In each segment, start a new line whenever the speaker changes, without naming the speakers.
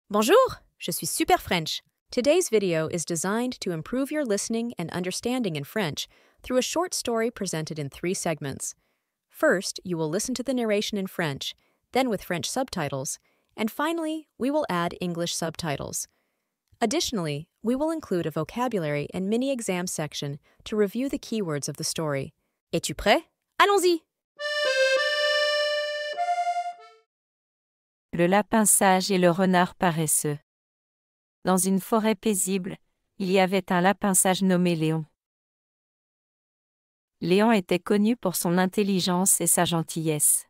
Bonjour, je suis Super French. Today's video is designed to improve your listening and understanding in French through a short story presented in 3 segments. First, you will listen to the narration in French, then with French subtitles, and finally, we will add English subtitles. Additionally, we will include a vocabulary and mini-exam section to review the keywords of the story. Es-tu prêt? Allons-y!
Le lapin sage et le renard paresseux. Dans une forêt paisible, il y avait un lapin sage nommé Léon. Léon était connu pour son intelligence et sa gentillesse.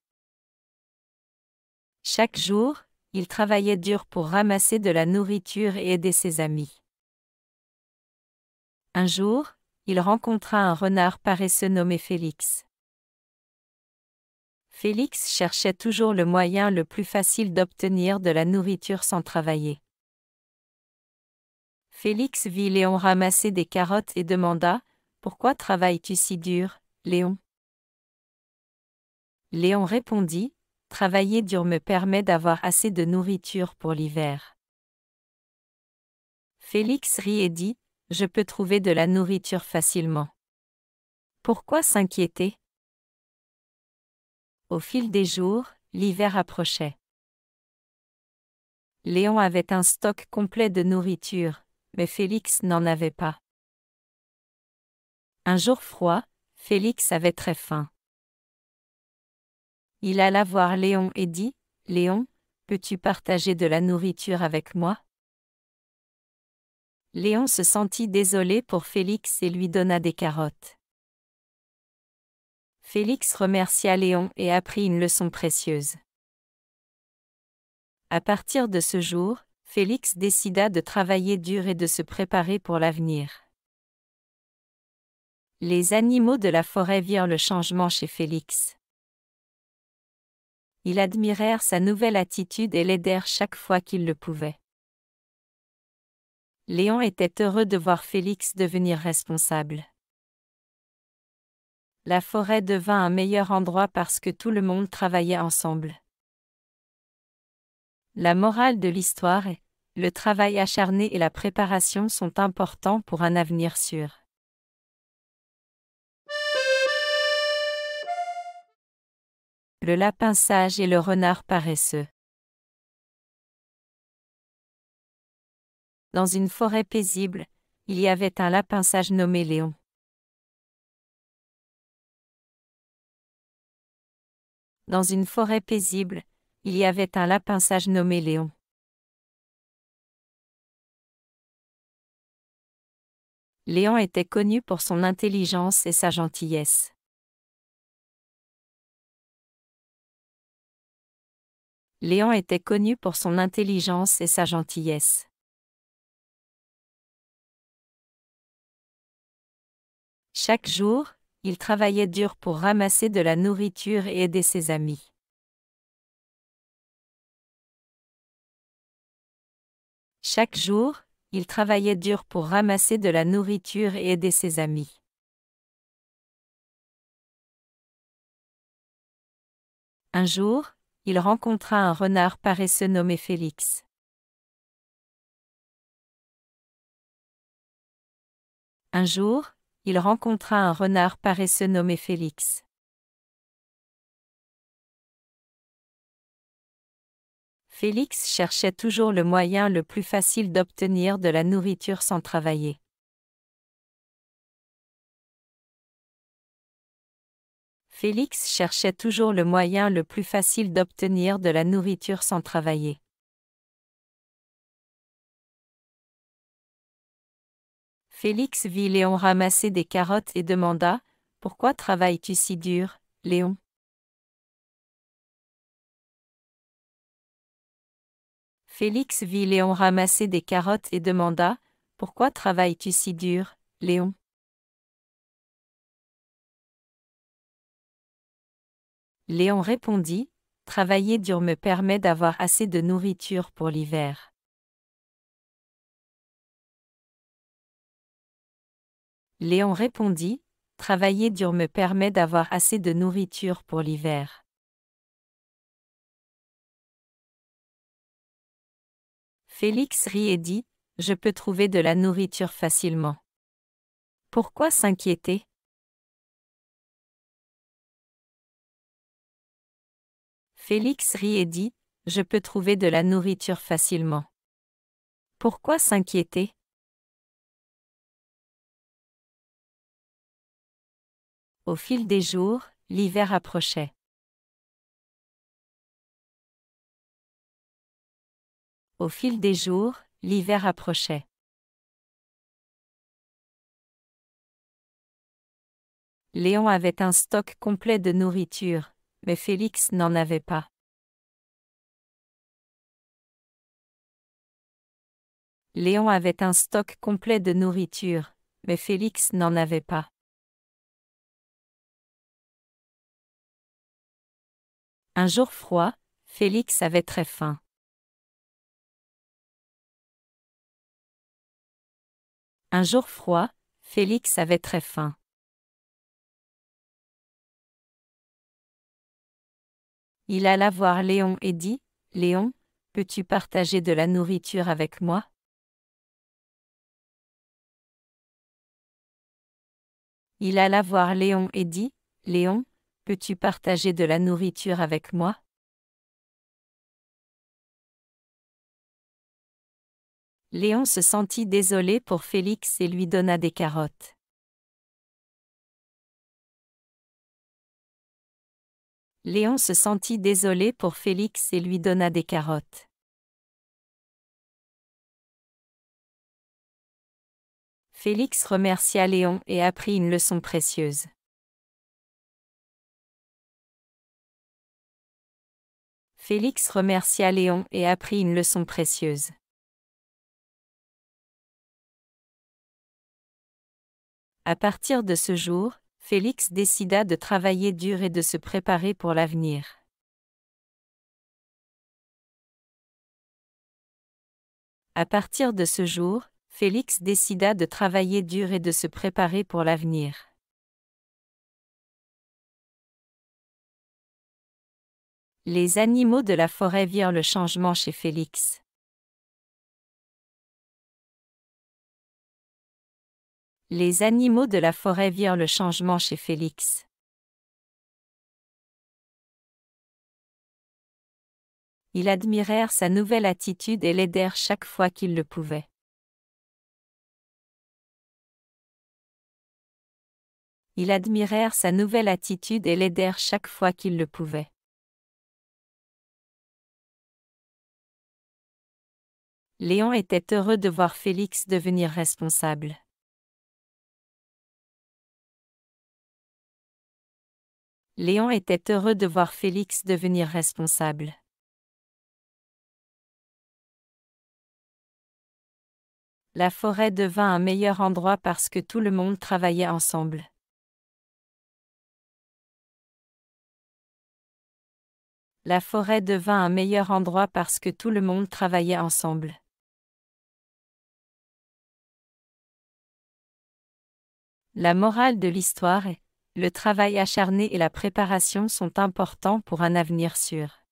Chaque jour, il travaillait dur pour ramasser de la nourriture et aider ses amis. Un jour, il rencontra un renard paresseux nommé Félix. Félix cherchait toujours le moyen le plus facile d'obtenir de la nourriture sans travailler. Félix vit Léon ramasser des carottes et demanda : « Pourquoi travailles-tu si dur, Léon ?» Léon répondit : « Travailler dur me permet d'avoir assez de nourriture pour l'hiver. » Félix rit et dit : « Je peux trouver de la nourriture facilement. Pourquoi s'inquiéter ? » Au fil des jours, l'hiver approchait. Léon avait un stock complet de nourriture, mais Félix n'en avait pas. Un jour froid, Félix avait très faim. Il alla voir Léon et dit : « Léon, peux-tu partager de la nourriture avec moi ? » Léon se sentit désolé pour Félix et lui donna des carottes. Félix remercia Léon et apprit une leçon précieuse. À partir de ce jour, Félix décida de travailler dur et de se préparer pour l'avenir. Les animaux de la forêt virent le changement chez Félix. Ils admirèrent sa nouvelle attitude et l'aidèrent chaque fois qu'ils le pouvaient. Léon était heureux de voir Félix devenir responsable. La forêt devint un meilleur endroit parce que tout le monde travaillait ensemble. La morale de l'histoire est : le travail acharné et la préparation sont importants pour un avenir sûr. Le lapin sage et le renard paresseux. Dans une forêt paisible, il y avait un lapin sage nommé Léon. Dans une forêt paisible, il y avait un lapin sage nommé Léon. Léon était connu pour son intelligence et sa gentillesse. Léon était connu pour son intelligence et sa gentillesse. Chaque jour, il travaillait dur pour ramasser de la nourriture et aider ses amis. Chaque jour, il travaillait dur pour ramasser de la nourriture et aider ses amis. Un jour, il rencontra un renard paresseux nommé Félix. Un jour, il rencontra un renard paresseux nommé Félix. Félix cherchait toujours le moyen le plus facile d'obtenir de la nourriture sans travailler. Félix cherchait toujours le moyen le plus facile d'obtenir de la nourriture sans travailler. Félix vit Léon ramasser des carottes et demanda : « Pourquoi travailles-tu si dur, Léon ? » Félix vit Léon ramasser des carottes et demanda : « Pourquoi travailles-tu si dur, Léon ? » Léon répondit : « Travailler dur me permet d'avoir assez de nourriture pour l'hiver. » Léon répondit : « Travailler dur me permet d'avoir assez de nourriture pour l'hiver. » Félix rit et dit, « Je peux trouver de la nourriture facilement. Pourquoi s'inquiéter? » Félix rit et dit, « Je peux trouver de la nourriture facilement. Pourquoi s'inquiéter? » Au fil des jours, l'hiver approchait. Au fil des jours, l'hiver approchait. Léon avait un stock complet de nourriture, mais Félix n'en avait pas. Léon avait un stock complet de nourriture, mais Félix n'en avait pas. Un jour froid, Félix avait très faim. Un jour froid, Félix avait très faim. Il alla voir Léon et dit, « Léon, peux-tu partager de la nourriture avec moi? » Il alla voir Léon et dit, « Léon, peux-tu partager de la nourriture avec moi? » Léon se sentit désolé pour Félix et lui donna des carottes. Léon se sentit désolé pour Félix et lui donna des carottes. Félix remercia Léon et apprit une leçon précieuse. Félix remercia Léon et apprit une leçon précieuse. À partir de ce jour, Félix décida de travailler dur et de se préparer pour l'avenir. À partir de ce jour, Félix décida de travailler dur et de se préparer pour l'avenir. Les animaux de la forêt virent le changement chez Félix. Les animaux de la forêt virent le changement chez Félix. Ils admirèrent sa nouvelle attitude et l'aidèrent chaque fois qu'ils le pouvaient. Ils admirèrent sa nouvelle attitude et l'aidèrent chaque fois qu'ils le pouvaient. Léon était heureux de voir Félix devenir responsable. Léon était heureux de voir Félix devenir responsable. La forêt devint un meilleur endroit parce que tout le monde travaillait ensemble. La forêt devint un meilleur endroit parce que tout le monde travaillait ensemble. La morale de l'histoire est: le travail acharné et la préparation sont importants pour un avenir sûr.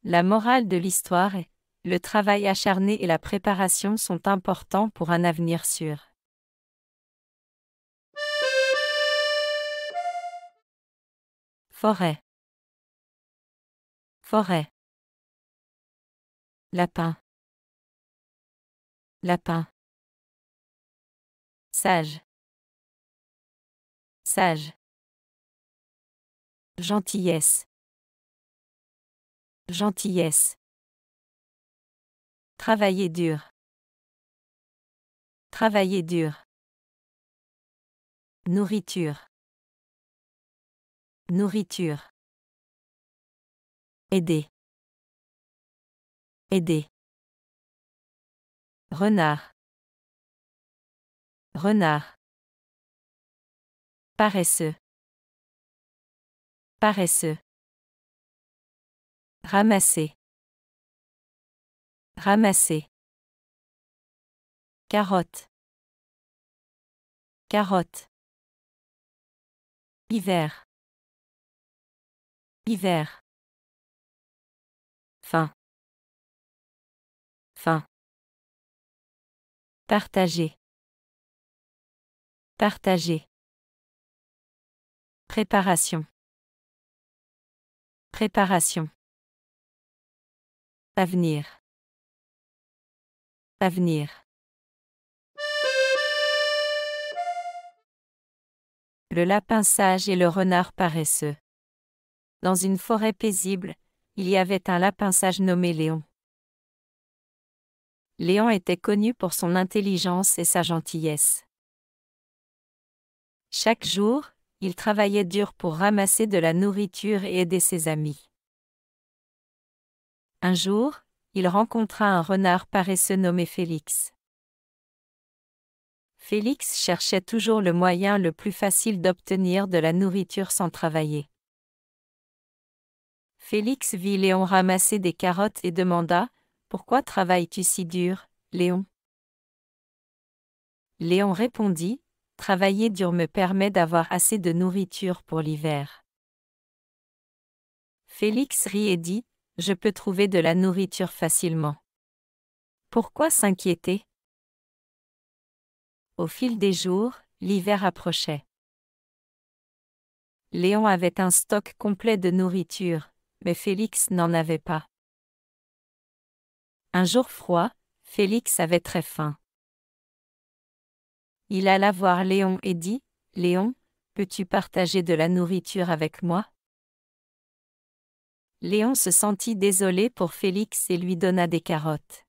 La morale de l'histoire est: le travail acharné et la préparation sont importants pour un avenir sûr. Forêt. Forêt. Lapin. Lapin. Sage. Sage. Gentillesse. Gentillesse. Travailler dur. Travailler dur. Nourriture. Nourriture. Aider. Aider. Renard. Renard. Paresseux. Paresseux. Ramasser. Ramasser. Carotte. Carotte. Hiver. Hiver. Fin. Fin. Partager. Partager. Préparation. Préparation. Avenir. Avenir. Le lapin sage et le renard paresseux. Dans une forêt paisible, il y avait un lapin sage nommé Léon. Léon était connu pour son intelligence et sa gentillesse. Chaque jour, il travaillait dur pour ramasser de la nourriture et aider ses amis. Un jour, il rencontra un renard paresseux nommé Félix. Félix cherchait toujours le moyen le plus facile d'obtenir de la nourriture sans travailler. Félix vit Léon ramasser des carottes et demanda : « Pourquoi travailles-tu si dur, Léon ?» Léon répondit : « Travailler dur me permet d'avoir assez de nourriture pour l'hiver. » Félix rit et dit : « Je peux trouver de la nourriture facilement. Pourquoi s'inquiéter ? » Au fil des jours, l'hiver approchait. Léon avait un stock complet de nourriture, mais Félix n'en avait pas. Un jour froid, Félix avait très faim. Il alla voir Léon et dit : « Léon, peux-tu partager de la nourriture avec moi ?» Léon se sentit désolé pour Félix et lui donna des carottes.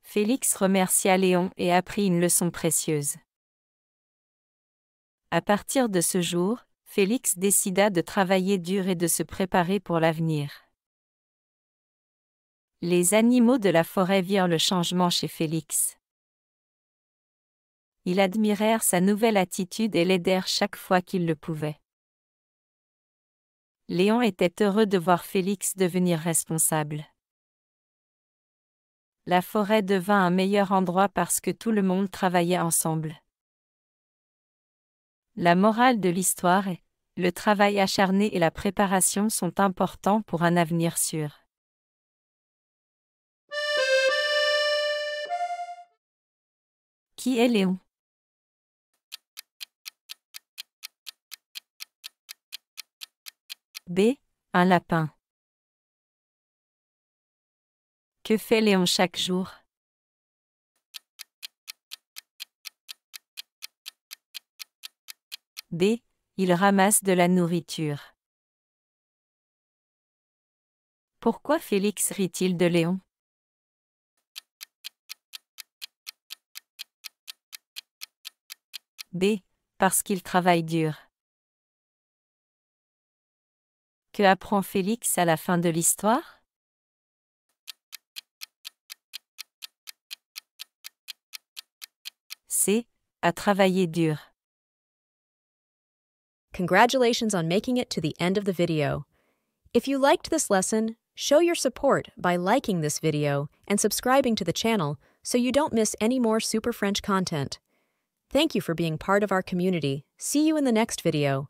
Félix remercia Léon et apprit une leçon précieuse. À partir de ce jour, Félix décida de travailler dur et de se préparer pour l'avenir. Les animaux de la forêt virent le changement chez Félix. Ils admirèrent sa nouvelle attitude et l'aidèrent chaque fois qu'ils le pouvaient. Léon était heureux de voir Félix devenir responsable. La forêt devint un meilleur endroit parce que tout le monde travaillait ensemble. La morale de l'histoire est : le travail acharné et la préparation sont importants pour un avenir sûr. Qui est Léon ? B. Un lapin. Que fait Léon chaque jour ? B. Il ramasse de la nourriture. Pourquoi Félix rit-il de Léon ? B. Parce qu'il travaille dur. Que apprend Félix à la fin de l'histoire ? C. À travailler dur.
Congratulations on making it to the end of the video. If you liked this lesson, show your support by liking this video and subscribing to the channel so you don't miss any more Super French content. Thank you for being part of our community. See you in the next video.